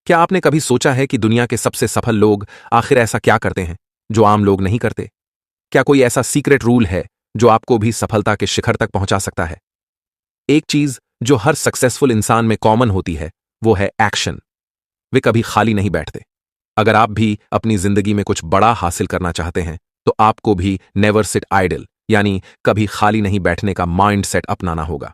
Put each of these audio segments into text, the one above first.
क्या आपने कभी सोचा है कि दुनिया के सबसे सफल लोग आखिर ऐसा क्या करते हैं जो आम लोग नहीं करते? क्या कोई ऐसा सीक्रेट रूल है जो आपको भी सफलता के शिखर तक पहुंचा सकता है? एक चीज जो हर सक्सेसफुल इंसान में कॉमन होती है वो है एक्शन। वे कभी खाली नहीं बैठते। अगर आप भी अपनी जिंदगी में कुछ बड़ा हासिल करना चाहते हैं तो आपको भी नेवर सिट आइडल यानी कभी खाली नहीं बैठने का माइंड सेट अपनाना होगा।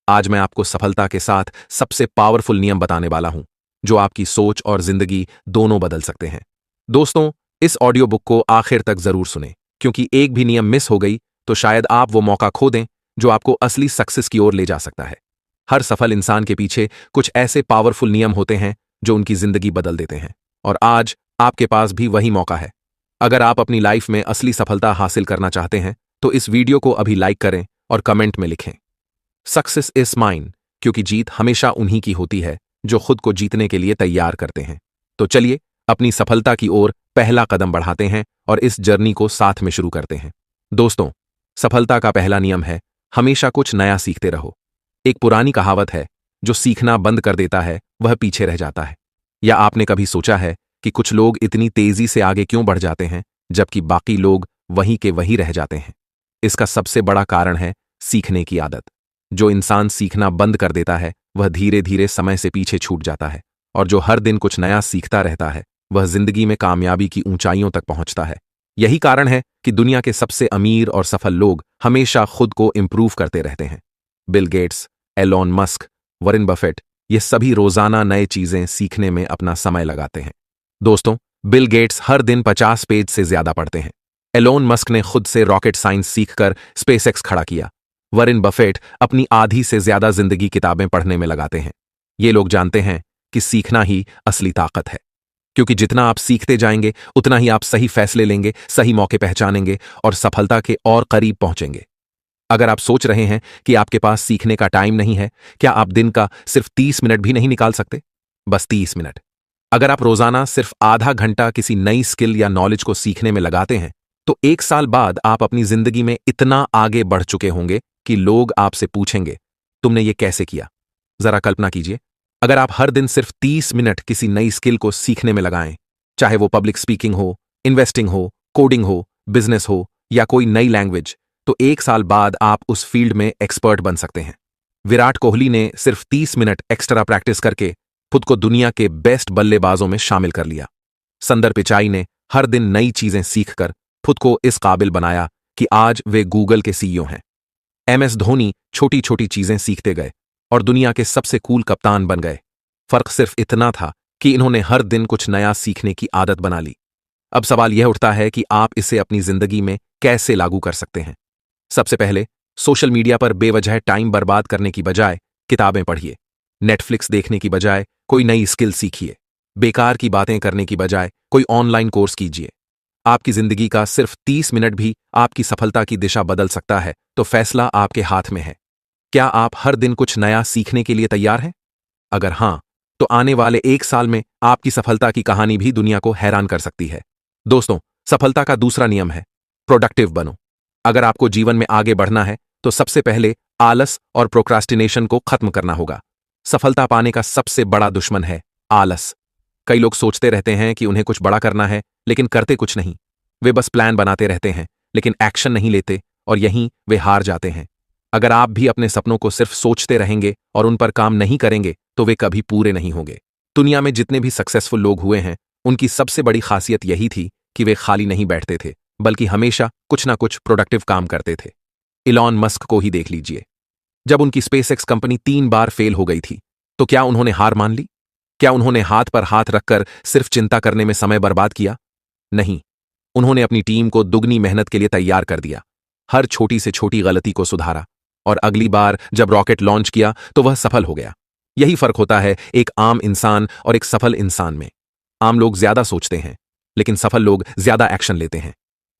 आज मैं आपको सफलता के साथ सबसे पावरफुल नियम बताने वाला हूं जो आपकी सोच और जिंदगी दोनों बदल सकते हैं। दोस्तों, इस ऑडियो बुक को आखिर तक जरूर सुनें, क्योंकि एक भी नियम मिस हो गई तो शायद आप वो मौका खो दें जो आपको असली सक्सेस की ओर ले जा सकता है। हर सफल इंसान के पीछे कुछ ऐसे पावरफुल नियम होते हैं जो उनकी जिंदगी बदल देते हैं, और आज आपके पास भी वही मौका है। अगर आप अपनी लाइफ में असली सफलता हासिल करना चाहते हैं तो इस वीडियो को अभी लाइक करें और कमेंट में लिखें, सक्सेस इज माइन, क्योंकि जीत हमेशा उन्हीं की होती है जो खुद को जीतने के लिए तैयार करते हैं। तो चलिए अपनी सफलता की ओर पहला कदम बढ़ाते हैं और इस जर्नी को साथ में शुरू करते हैं। दोस्तों, सफलता का पहला नियम है हमेशा कुछ नया सीखते रहो। एक पुरानी कहावत है, जो सीखना बंद कर देता है वह पीछे रह जाता है। या आपने कभी सोचा है कि कुछ लोग इतनी तेजी से आगे क्यों बढ़ जाते हैं जबकि बाकी लोग वहीं के वहीं रह जाते हैं? इसका सबसे बड़ा कारण है सीखने की आदत। जो इंसान सीखना बंद कर देता है वह धीरे धीरे समय से पीछे छूट जाता है, और जो हर दिन कुछ नया सीखता रहता है वह जिंदगी में कामयाबी की ऊंचाइयों तक पहुंचता है। यही कारण है कि दुनिया के सबसे अमीर और सफल लोग हमेशा खुद को इंप्रूव करते रहते हैं। Bill Gates, Elon Musk, Warren Buffett, ये सभी रोजाना नए चीजें सीखने में अपना समय लगाते हैं। दोस्तों, बिल गेट्स हर दिन 50 पेज से ज्यादा पढ़ते हैं। एलोन मस्क ने खुद से रॉकेट साइंस सीखकर स्पेसएक्स खड़ा किया। वॉरेन बफेट अपनी आधी से ज्यादा जिंदगी किताबें पढ़ने में लगाते हैं। ये लोग जानते हैं कि सीखना ही असली ताकत है, क्योंकि जितना आप सीखते जाएंगे उतना ही आप सही फैसले लेंगे, सही मौके पहचानेंगे और सफलता के और करीब पहुंचेंगे। अगर आप सोच रहे हैं कि आपके पास सीखने का टाइम नहीं है, क्या आप दिन का सिर्फ 30 मिनट भी नहीं निकाल सकते? बस 30 मिनट। अगर आप रोजाना सिर्फ आधा घंटा किसी नई स्किल या नॉलेज को सीखने में लगाते हैं तो 1 साल बाद आप अपनी जिंदगी में इतना आगे बढ़ चुके होंगे कि लोग आपसे पूछेंगे, तुमने ये कैसे किया? जरा कल्पना कीजिए, अगर आप हर दिन सिर्फ 30 मिनट किसी नई स्किल को सीखने में लगाएं, चाहे वो पब्लिक स्पीकिंग हो, इन्वेस्टिंग हो, कोडिंग हो, बिजनेस हो या कोई नई लैंग्वेज, तो 1 साल बाद आप उस फील्ड में एक्सपर्ट बन सकते हैं। विराट कोहली ने सिर्फ 30 मिनट एक्स्ट्रा प्रैक्टिस करके खुद को दुनिया के बेस्ट बल्लेबाजों में शामिल कर लिया। संदर पिचाई ने हर दिन नई चीजें सीखकर खुद को इस काबिल बनाया कि आज वे गूगल के सीईओ हैं। MS धोनी छोटी छोटी चीजें सीखते गए और दुनिया के सबसे कूल कप्तान बन गए। फर्क सिर्फ इतना था कि इन्होंने हर दिन कुछ नया सीखने की आदत बना ली। अब सवाल यह उठता है कि आप इसे अपनी जिंदगी में कैसे लागू कर सकते हैं। सबसे पहले, सोशल मीडिया पर बेवजह टाइम बर्बाद करने की बजाय किताबें पढ़िए। नेटफ्लिक्स देखने की बजाय कोई नई स्किल सीखिए। बेकार की बातें करने की बजाय कोई ऑनलाइन कोर्स कीजिए। आपकी जिंदगी का सिर्फ 30 मिनट भी आपकी सफलता की दिशा बदल सकता है, तो फैसला आपके हाथ में है। क्या आप हर दिन कुछ नया सीखने के लिए तैयार हैं? अगर हां, तो आने वाले 1 साल में आपकी सफलता की कहानी भी दुनिया को हैरान कर सकती है। दोस्तों, सफलता का दूसरा नियम है प्रोडक्टिव बनो। अगर आपको जीवन में आगे बढ़ना है तो सबसे पहले आलस और प्रोक्रास्टिनेशन को खत्म करना होगा। सफलता पाने का सबसे बड़ा दुश्मन है आलस। कई लोग सोचते रहते हैं कि उन्हें कुछ बड़ा करना है, लेकिन करते कुछ नहीं। वे बस प्लान बनाते रहते हैं लेकिन एक्शन नहीं लेते, और यहीं वे हार जाते हैं। अगर आप भी अपने सपनों को सिर्फ सोचते रहेंगे और उन पर काम नहीं करेंगे तो वे कभी पूरे नहीं होंगे। दुनिया में जितने भी सक्सेसफुल लोग हुए हैं उनकी सबसे बड़ी खासियत यही थी कि वे खाली नहीं बैठते थे, बल्कि हमेशा कुछ ना कुछ प्रोडक्टिव काम करते थे। इलॉन मस्क को ही देख लीजिए। जब उनकी स्पेसएक्स कंपनी 3 बार फेल हो गई थी तो क्या उन्होंने हार मान ली? क्या उन्होंने हाथ पर हाथ रखकर सिर्फ चिंता करने में समय बर्बाद किया? नहीं, उन्होंने अपनी टीम को दुगनी मेहनत के लिए तैयार कर दिया। हर छोटी से छोटी गलती को सुधारा और अगली बार जब रॉकेट लॉन्च किया तो वह सफल हो गया। यही फर्क होता है एक आम इंसान और एक सफल इंसान में। आम लोग ज्यादा सोचते हैं लेकिन सफल लोग ज्यादा एक्शन लेते हैं।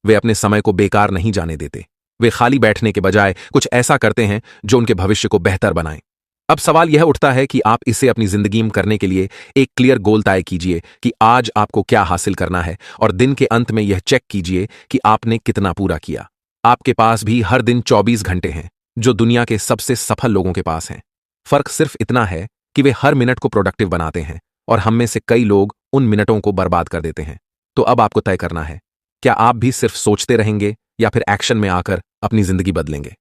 वे अपने समय को बेकार नहीं जाने देते। वे खाली बैठने के बजाय कुछ ऐसा करते हैं जो उनके भविष्य को बेहतर बनाए। अब सवाल यह उठता है कि आप इसे अपनी जिंदगी में करने के लिए एक क्लियर गोल तय कीजिए कि आज आपको क्या हासिल करना है, और दिन के अंत में यह चेक कीजिए कि आपने कितना पूरा किया। आपके पास भी हर दिन 24 घंटे हैं जो दुनिया के सबसे सफल लोगों के पास हैं। फर्क सिर्फ इतना है कि वे हर मिनट को प्रोडक्टिव बनाते हैं और हम में से कई लोग उन मिनटों को बर्बाद कर देते हैं। तो अब आपको तय करना है, क्या आप भी सिर्फ सोचते रहेंगे या फिर एक्शन में आकर अपनी जिंदगी बदलेंगे।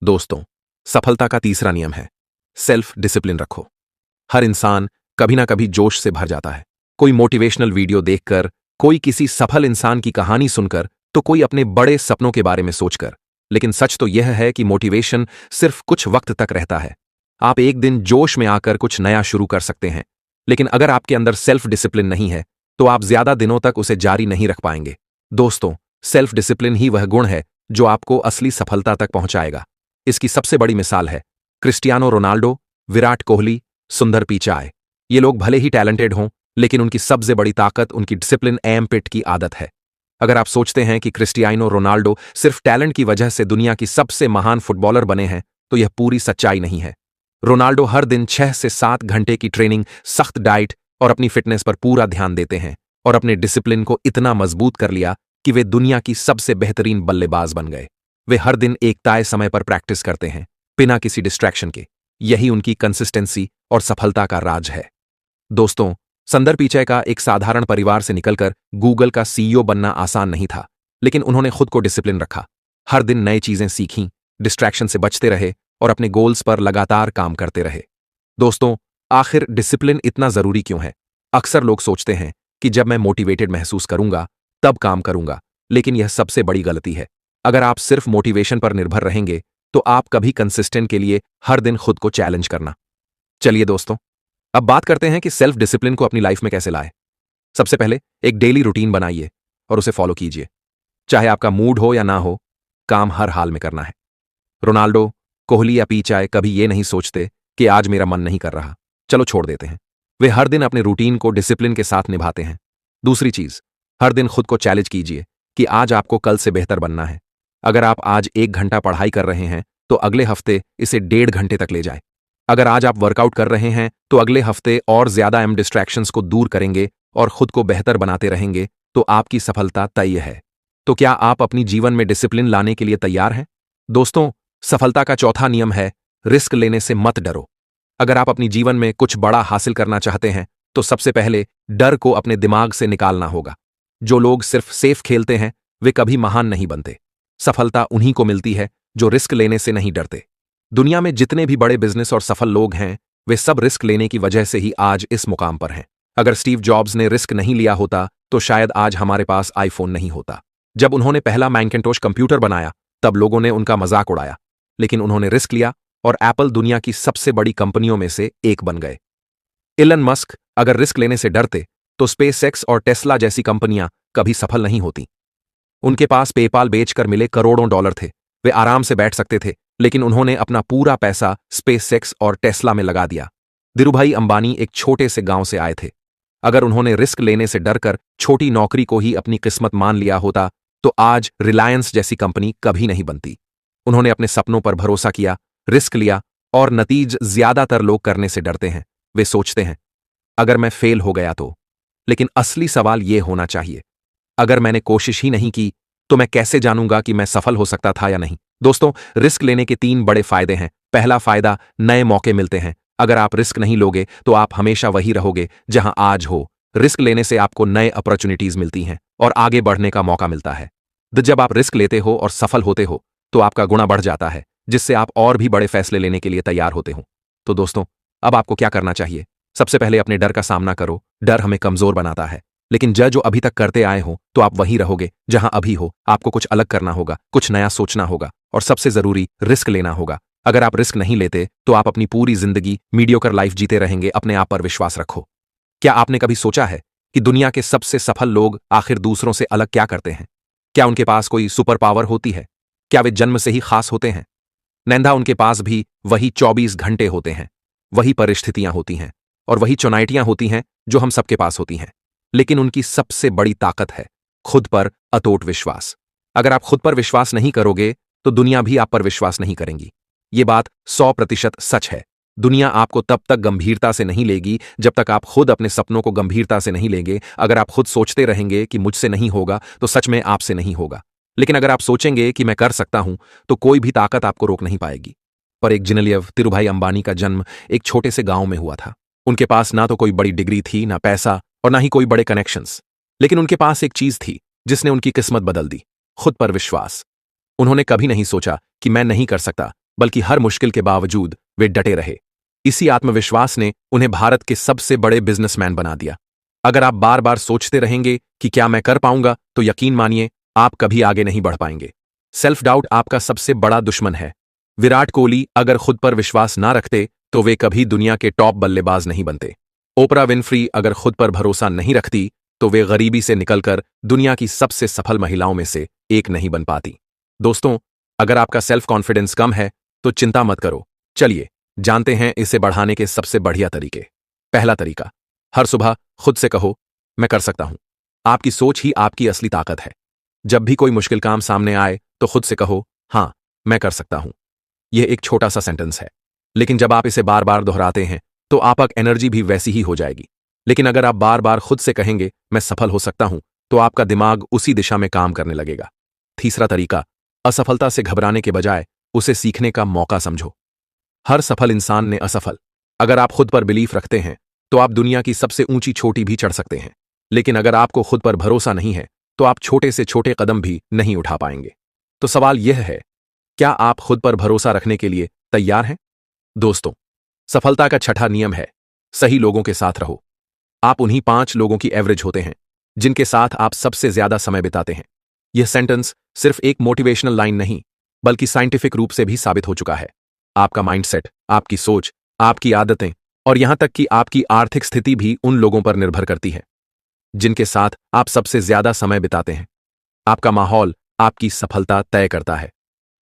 दोस्तों, सफलता का तीसरा नियम है सेल्फ डिसिप्लिन रखो। हर इंसान कभी ना कभी जोश से भर जाता है, कोई मोटिवेशनल वीडियो देखकर, कोई किसी सफल इंसान की कहानी सुनकर, तो कोई अपने बड़े सपनों के बारे में सोचकर। लेकिन सच तो यह है कि मोटिवेशन सिर्फ कुछ वक्त तक रहता है। आप एक दिन जोश में आकर कुछ नया शुरू कर सकते हैं, लेकिन अगर आपके अंदर सेल्फ डिसिप्लिन नहीं है तो आप ज्यादा दिनों तक उसे जारी नहीं रख पाएंगे। दोस्तों, सेल्फ डिसिप्लिन ही वह गुण है जो आपको असली सफलता तक पहुंचाएगा। इसकी सबसे बड़ी मिसाल है क्रिस्टियानो रोनाल्डो, विराट कोहली, सुंदर पिचाई। ये लोग भले ही टैलेंटेड हों, लेकिन उनकी सबसे बड़ी ताकत उनकी डिसिप्लिन एम-पिट की आदत है। अगर आप सोचते हैं कि क्रिस्टियानो रोनाल्डो सिर्फ टैलेंट की वजह से दुनिया की सबसे महान फुटबॉलर बने हैं, तो यह पूरी सच्चाई नहीं है। रोनाल्डो हर दिन 6 से 7 घंटे की ट्रेनिंग, सख्त डाइट और अपनी फिटनेस पर पूरा ध्यान देते हैं और अपने डिसिप्लिन को इतना मजबूत कर लिया कि वे दुनिया की सबसे बेहतरीन बल्लेबाज बन गए। वे हर दिन एक तय समय पर प्रैक्टिस करते हैं, बिना किसी डिस्ट्रैक्शन के। यही उनकी कंसिस्टेंसी और सफलता का राज है। दोस्तों, सुंदर पिचाई का एक साधारण परिवार से निकलकर गूगल का सीईओ बनना आसान नहीं था, लेकिन उन्होंने खुद को डिसिप्लिन रखा, हर दिन नई चीजें सीखीं, डिस्ट्रैक्शन से बचते रहे और अपने गोल्स पर लगातार काम करते रहे। दोस्तों, आखिर डिसिप्लिन इतना जरूरी क्यों है? अक्सर लोग सोचते हैं कि जब मैं मोटिवेटेड महसूस करूंगा तब काम करूंगा, लेकिन यह सबसे बड़ी गलती है। अगर आप सिर्फ मोटिवेशन पर निर्भर रहेंगे तो आप कभी कंसिस्टेंट के लिए हर दिन खुद को चैलेंज करना। चलिए दोस्तों, अब बात करते हैं कि सेल्फ डिसिप्लिन को अपनी लाइफ में कैसे लाएं। सबसे पहले एक डेली रूटीन बनाइए और उसे फॉलो कीजिए। चाहे आपका मूड हो या ना हो, काम हर हाल में करना है। रोनाल्डो, कोहली या पिचाई कभी ये नहीं सोचते कि आज मेरा मन नहीं कर रहा, चलो छोड़ देते हैं। वे हर दिन अपने रूटीन को डिसिप्लिन के साथ निभाते हैं। दूसरी चीज, हर दिन खुद को चैलेंज कीजिए कि आज आपको कल से बेहतर बनना है। अगर आप आज 1 घंटा पढ़ाई कर रहे हैं तो अगले हफ्ते इसे 1.5 घंटे तक ले जाए। अगर आज आप वर्कआउट कर रहे हैं तो अगले हफ्ते और ज्यादा डिस्ट्रैक्शंस को दूर करेंगे और खुद को बेहतर बनाते रहेंगे तो आपकी सफलता तय है। तो क्या आप अपनी जीवन में डिसिप्लिन लाने के लिए तैयार हैं? दोस्तों, सफलता का चौथा नियम है रिस्क लेने से मत डरो। अगर आप अपनी जीवन में कुछ बड़ा हासिल करना चाहते हैं तो सबसे पहले डर को अपने दिमाग से निकालना होगा। जो लोग सिर्फ सेफ खेलते हैं वे कभी महान नहीं बनते। सफलता उन्हीं को मिलती है जो रिस्क लेने से नहीं डरते। दुनिया में जितने भी बड़े बिजनेस और सफल लोग हैं वे सब रिस्क लेने की वजह से ही आज इस मुकाम पर हैं। अगर स्टीव जॉब्स ने रिस्क नहीं लिया होता तो शायद आज हमारे पास आईफोन नहीं होता। जब उन्होंने पहला मैकिंटोश कंप्यूटर बनाया तब लोगों ने उनका मजाक उड़ाया, लेकिन उन्होंने रिस्क लिया और एप्पल दुनिया की सबसे बड़ी कंपनियों में से एक बन गए। इलन मस्क अगर रिस्क लेने से डरते तो स्पेसएक्स और टेस्ला जैसी कंपनियां कभी सफल नहीं होती। उनके पास पेपाल बेचकर मिले करोड़ों डॉलर थे, वे आराम से बैठ सकते थे, लेकिन उन्होंने अपना पूरा पैसा स्पेसएक्स और टेस्ला में लगा दिया। धीरूभाई अंबानी एक छोटे से गांव से आए थे। अगर उन्होंने रिस्क लेने से डरकर छोटी नौकरी को ही अपनी किस्मत मान लिया होता तो आज रिलायंस जैसी कंपनी कभी नहीं बनती। उन्होंने अपने सपनों पर भरोसा किया, रिस्क लिया और नतीज ज्यादातर लोग करने से डरते हैं। वे सोचते हैं अगर मैं फेल हो गया तो। लेकिन असली सवाल यह होना चाहिए अगर मैंने कोशिश ही नहीं की तो मैं कैसे जानूंगा कि मैं सफल हो सकता था या नहीं। दोस्तों, रिस्क लेने के 3 बड़े फायदे हैं। पहला फायदा, नए मौके मिलते हैं। अगर आप रिस्क नहीं लोगे तो आप हमेशा वही रहोगे जहां आज हो। रिस्क लेने से आपको नए अपॉर्चुनिटीज मिलती हैं और आगे बढ़ने का मौका मिलता है। जब आप रिस्क लेते हो और सफल होते हो तो आपका गुणा बढ़ जाता है, जिससे आप और भी बड़े फैसले लेने के लिए तैयार होते हो। तो दोस्तों, अब आपको क्या करना चाहिए? सबसे पहले अपने डर का सामना करो। डर हमें कमजोर बनाता है, लेकिन जो अभी तक करते आए हो तो आप वहीं रहोगे जहां अभी हो। आपको कुछ अलग करना होगा, कुछ नया सोचना होगा और सबसे जरूरी रिस्क लेना होगा। अगर आप रिस्क नहीं लेते तो आप अपनी पूरी जिंदगी मीडियोकर लाइफ जीते रहेंगे। अपने आप पर विश्वास रखो। क्या आपने कभी सोचा है कि दुनिया के सबसे सफल लोग आखिर दूसरों से अलग क्या करते हैं? क्या उनके पास कोई सुपर पावर होती है? क्या वे जन्म से ही खास होते हैं? नैंधा उनके पास भी वही 24 घंटे होते हैं, वही परिस्थितियां होती हैं और वही चुनौतियां होती हैं जो हम सबके पास होती हैं। लेकिन उनकी सबसे बड़ी ताकत है खुद पर अटूट विश्वास। अगर आप खुद पर विश्वास नहीं करोगे तो दुनिया भी आप पर विश्वास नहीं करेंगी। ये बात 100% सच है। दुनिया आपको तब तक गंभीरता से नहीं लेगी जब तक आप खुद अपने सपनों को गंभीरता से नहीं लेंगे। अगर आप खुद सोचते रहेंगे कि मुझसे नहीं होगा तो सच में आपसे नहीं होगा। लेकिन अगर आप सोचेंगे कि मैं कर सकता हूं तो कोई भी ताकत आपको रोक नहीं पाएगी। पर एक जिनेलियव धीरूभाई अंबानी का जन्म एक छोटे से गांव में हुआ था। उनके पास ना तो कोई बड़ी डिग्री थी, ना पैसा और ना ही कोई बड़े कनेक्शंस, लेकिन उनके पास एक चीज थी जिसने उनकी किस्मत बदल दी, खुद पर विश्वास। उन्होंने कभी नहीं सोचा कि मैं नहीं कर सकता, बल्कि हर मुश्किल के बावजूद वे डटे रहे। इसी आत्मविश्वास ने उन्हें भारत के सबसे बड़े बिजनेसमैन बना दिया। अगर आप बार बार सोचते रहेंगे कि क्या मैं कर पाऊंगा, तो यकीन मानिए आप कभी आगे नहीं बढ़ पाएंगे। सेल्फ डाउट आपका सबसे बड़ा दुश्मन है। विराट कोहली अगर खुद पर विश्वास ना रखते तो वे कभी दुनिया के टॉप बल्लेबाज नहीं बनते। ओपरा विनफ्री अगर खुद पर भरोसा नहीं रखती तो वे गरीबी से निकलकर दुनिया की सबसे सफल महिलाओं में से एक नहीं बन पाती। दोस्तों, अगर आपका सेल्फ कॉन्फिडेंस कम है तो चिंता मत करो। चलिए जानते हैं इसे बढ़ाने के सबसे बढ़िया तरीके। पहला तरीका, हर सुबह खुद से कहो, मैं कर सकता हूं। आपकी सोच ही आपकी असली ताकत है। जब भी कोई मुश्किल काम सामने आए तो खुद से कहो, हां, मैं कर सकता हूं। यह एक छोटा सा सेंटेंस है, लेकिन जब आप इसे बार बार दोहराते हैं तो आपकी एनर्जी भी वैसी ही हो जाएगी। लेकिन अगर आप बार बार खुद से कहेंगे, मैं सफल हो सकता हूं, तो आपका दिमाग उसी दिशा में काम करने लगेगा। तीसरा तरीका, असफलता से घबराने के बजाय उसे सीखने का मौका समझो। हर सफल इंसान ने असफल। अगर आप खुद पर बिलीफ रखते हैं तो आप दुनिया की सबसे ऊंची चोटी भी चढ़ सकते हैं। लेकिन अगर आपको खुद पर भरोसा नहीं है तो आप छोटे से छोटे कदम भी नहीं उठा पाएंगे। तो सवाल यह है, क्या आप खुद पर भरोसा रखने के लिए तैयार हैं? दोस्तों, सफलता का छठा नियम है, सही लोगों के साथ रहो। आप उन्हीं 5 लोगों की एवरेज होते हैं जिनके साथ आप सबसे ज्यादा समय बिताते हैं। यह सेंटेंस सिर्फ एक मोटिवेशनल लाइन नहीं, बल्कि साइंटिफिक रूप से भी साबित हो चुका है। आपका माइंडसेट, आपकी सोच, आपकी आदतें और यहां तक कि आपकी आर्थिक स्थिति भी उन लोगों पर निर्भर करती है जिनके साथ आप सबसे ज्यादा समय बिताते हैं। आपका माहौल आपकी सफलता तय करता है।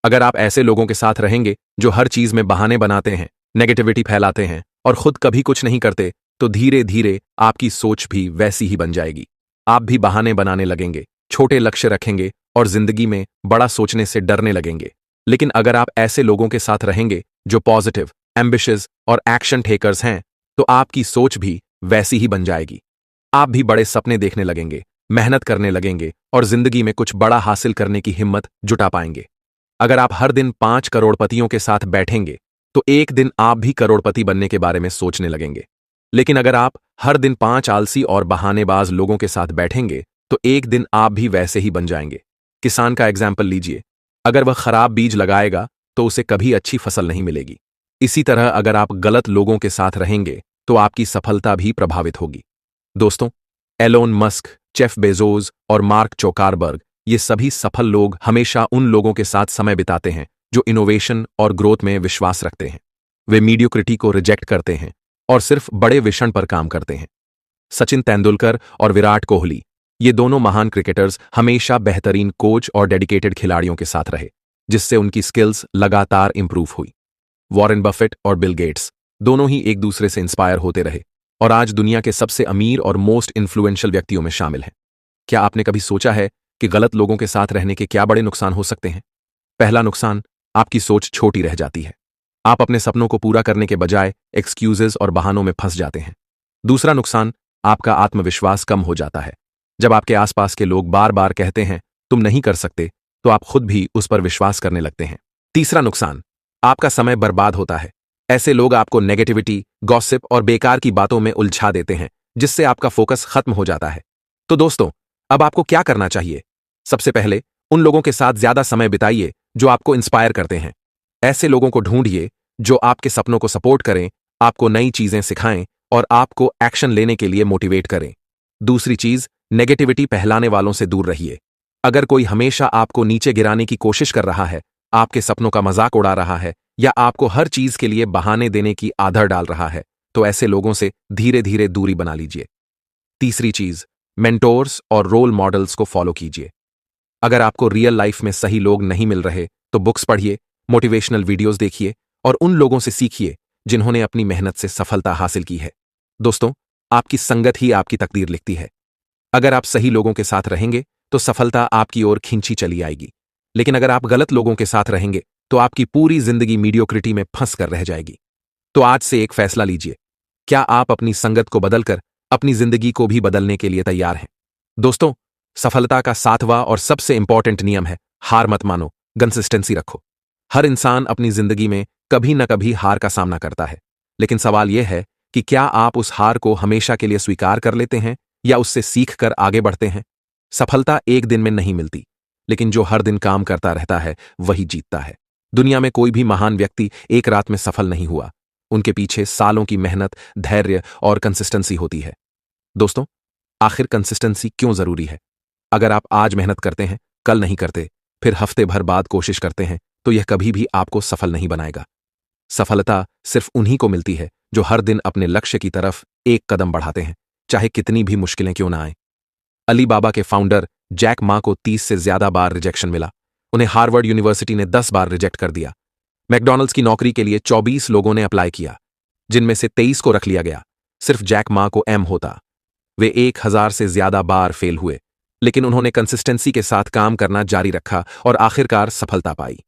अगर आप ऐसे लोगों के साथ रहेंगे जो हर चीज में बहाने बनाते हैं, नेगेटिविटी फैलाते हैं और खुद कभी कुछ नहीं करते, तो धीरे धीरे आपकी सोच भी वैसी ही बन जाएगी। आप भी बहाने बनाने लगेंगे, छोटे लक्ष्य रखेंगे और जिंदगी में बड़ा सोचने से डरने लगेंगे। लेकिन अगर आप ऐसे लोगों के साथ रहेंगे जो पॉजिटिव, एम्बिशियस और एक्शन टेकर्स हैं, तो आपकी सोच भी वैसी ही बन जाएगी। आप भी बड़े सपने देखने लगेंगे, मेहनत करने लगेंगे और जिंदगी में कुछ बड़ा हासिल करने की हिम्मत जुटा पाएंगे। अगर आप हर दिन 5 करोड़पतियों के साथ बैठेंगे तो एक दिन आप भी करोड़पति बनने के बारे में सोचने लगेंगे। लेकिन अगर आप हर दिन 5 आलसी और बहानेबाज लोगों के साथ बैठेंगे तो एक दिन आप भी वैसे ही बन जाएंगे। किसान का एग्जाम्पल लीजिए, अगर वह खराब बीज लगाएगा तो उसे कभी अच्छी फसल नहीं मिलेगी। इसी तरह अगर आप गलत लोगों के साथ रहेंगे तो आपकी सफलता भी प्रभावित होगी। दोस्तों, एलोन मस्क, जेफ बेजोस और मार्क जुकरबर्ग, ये सभी सफल लोग हमेशा उन लोगों के साथ समय बिताते हैं जो इनोवेशन और ग्रोथ में विश्वास रखते हैं। वे मीडियोक्रिटी को रिजेक्ट करते हैं और सिर्फ बड़े विजन पर काम करते हैं। सचिन तेंदुलकर और विराट कोहली, ये दोनों महान क्रिकेटर्स हमेशा बेहतरीन कोच और डेडिकेटेड खिलाड़ियों के साथ रहे, जिससे उनकी स्किल्स लगातार इंप्रूव हुई। वॉरेन बफेट और बिल गेट्स दोनों ही एक दूसरे से इंस्पायर होते रहे और आज दुनिया के सबसे अमीर और मोस्ट इन्फ्लुएंशियल व्यक्तियों में शामिल हैं। क्या आपने कभी सोचा है कि गलत लोगों के साथ रहने के क्या बड़े नुकसान हो सकते हैं? पहला नुकसान, आपकी सोच छोटी रह जाती है। आप अपने सपनों को पूरा करने के बजाय एक्सक्यूजेस और बहानों में फंस जाते हैं। दूसरा नुकसान, आपका आत्मविश्वास कम हो जाता है। जब आपके आसपास के लोग बार बार कहते हैं तुम नहीं कर सकते, तो आप खुद भी उस पर विश्वास करने लगते हैं। तीसरा नुकसान, आपका समय बर्बाद होता है। ऐसे लोग आपको नेगेटिविटी, गॉसिप और बेकार की बातों में उलझा देते हैं, जिससे आपका फोकस खत्म हो जाता है। तो दोस्तों, अब आपको क्या करना चाहिए? सबसे पहले उन लोगों के साथ ज्यादा समय बिताइए जो आपको इंस्पायर करते हैं। ऐसे लोगों को ढूंढिए जो आपके सपनों को सपोर्ट करें, आपको नई चीजें सिखाएं और आपको एक्शन लेने के लिए मोटिवेट करें। दूसरी चीज, नेगेटिविटी फैलाने वालों से दूर रहिए। अगर कोई हमेशा आपको नीचे गिराने की कोशिश कर रहा है, आपके सपनों का मजाक उड़ा रहा है या आपको हर चीज के लिए बहाने देने की आदत डाल रहा है, तो ऐसे लोगों से धीरे धीरे दूरी बना लीजिए। तीसरी चीज, मेंटोर्स और रोल मॉडल्स को फॉलो कीजिए। अगर आपको रियल लाइफ में सही लोग नहीं मिल रहे तो बुक्स पढ़िए, मोटिवेशनल वीडियोस देखिए और उन लोगों से सीखिए जिन्होंने अपनी मेहनत से सफलता हासिल की है। दोस्तों, आपकी संगत ही आपकी तकदीर लिखती है। अगर आप सही लोगों के साथ रहेंगे तो सफलता आपकी ओर खींची चली आएगी। लेकिन अगर आप गलत लोगों के साथ रहेंगे तो आपकी पूरी जिंदगी मीडियोक्रिटी में फंस कर रह जाएगी। तो आज से एक फैसला लीजिए, क्या आप अपनी संगत को बदलकर अपनी जिंदगी को भी बदलने के लिए तैयार हैं? दोस्तों, सफलता का 7वां और सबसे इंपॉर्टेंट नियम है, हार मत मानो, कंसिस्टेंसी रखो। हर इंसान अपनी जिंदगी में कभी न कभी हार का सामना करता है, लेकिन सवाल यह है कि क्या आप उस हार को हमेशा के लिए स्वीकार कर लेते हैं या उससे सीख कर आगे बढ़ते हैं। सफलता एक दिन में नहीं मिलती, लेकिन जो हर दिन काम करता रहता है वही जीतता है। दुनिया में कोई भी महान व्यक्ति एक रात में सफल नहीं हुआ। उनके पीछे सालों की मेहनत, धैर्य और कंसिस्टेंसी होती है। दोस्तों, आखिर कंसिस्टेंसी क्यों जरूरी है? अगर आप आज मेहनत करते हैं, कल नहीं करते, फिर हफ्ते भर बाद कोशिश करते हैं, तो यह कभी भी आपको सफल नहीं बनाएगा। सफलता सिर्फ उन्हीं को मिलती है जो हर दिन अपने लक्ष्य की तरफ एक कदम बढ़ाते हैं, चाहे कितनी भी मुश्किलें क्यों ना आए। अली बाबा के फाउंडर जैक मा को 30 से ज्यादा बार रिजेक्शन मिला। उन्हें हार्वर्ड यूनिवर्सिटी ने 10 बार रिजेक्ट कर दिया। मैकडॉनल्ड्स की नौकरी के लिए 24 लोगों ने अप्लाई किया, जिनमें से 23 को रख लिया गया। सिर्फ जैक मा को एम होता। वे 1000 से ज्यादा बार फेल हुए, लेकिन उन्होंने कंसिस्टेंसी के साथ काम करना जारी रखा और आखिरकार सफलता पाई।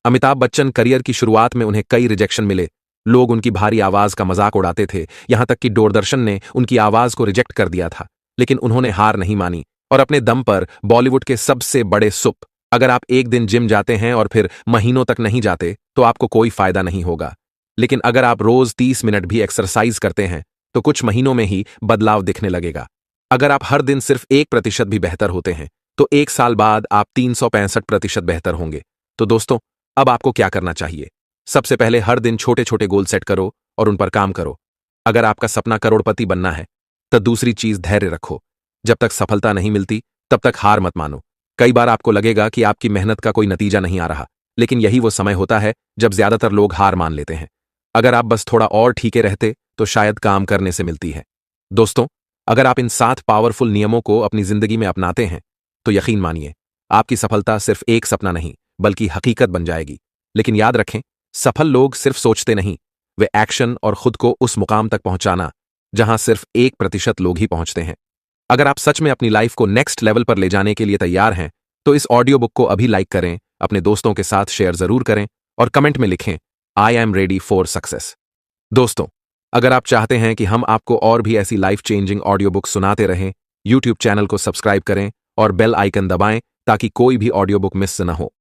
अमिताभ बच्चन करियर की शुरुआत में उन्हें कई रिजेक्शन मिले। लोग उनकी भारी आवाज का मजाक उड़ाते थे, यहां तक कि दूरदर्शन ने उनकी आवाज को रिजेक्ट कर दिया था। लेकिन उन्होंने हार नहीं मानी और अपने दम पर बॉलीवुड के सबसे बड़े सुप। अगर आप एक दिन जिम जाते हैं और फिर महीनों तक नहीं जाते, तो आपको कोई फायदा नहीं होगा। लेकिन अगर आप रोज 30 मिनट भी एक्सरसाइज करते हैं, तो कुछ महीनों में ही बदलाव दिखने लगेगा। अगर आप हर दिन सिर्फ 1% भी बेहतर होते हैं, तो 1 साल बाद आप 365% बेहतर होंगे। तो दोस्तों, अब आपको क्या करना चाहिए? सबसे पहले हर दिन छोटे छोटे गोल सेट करो और उन पर काम करो। अगर आपका सपना करोड़पति बनना है, तो दूसरी चीज धैर्य रखो। जब तक सफलता नहीं मिलती, तब तक हार मत मानो। कई बार आपको लगेगा कि आपकी मेहनत का कोई नतीजा नहीं आ रहा, लेकिन यही वो समय होता है जब ज्यादातर लोग हार मान लेते हैं। अगर आप बस थोड़ा और ठीके रहते, तो शायद काम करने से मिलती है। दोस्तों, अगर आप इन 7 पावरफुल नियमों को अपनी जिंदगी में अपनाते हैं, तो यकीन मानिए, आपकी सफलता सिर्फ एक सपना नहीं, बल्कि हकीकत बन जाएगी। लेकिन याद रखें, सफल लोग सिर्फ सोचते नहीं, वे एक्शन और खुद को उस मुकाम तक पहुंचाना जहां सिर्फ 1% लोग ही पहुंचते हैं। अगर आप सच में अपनी लाइफ को नेक्स्ट लेवल पर ले जाने के लिए तैयार हैं, तो इस ऑडियो बुक को अभी लाइक करें, अपने दोस्तों के साथ शेयर जरूर करें और कमेंट में लिखें, I am ready for success. दोस्तों, अगर आप चाहते हैं कि हम आपको और भी ऐसी लाइफ चेंजिंग ऑडियो बुक सुनाते रहें, यूट्यूब चैनल को सब्सक्राइब करें और बेल आइकन दबाएं ताकि कोई भी ऑडियो बुक मिस न हो।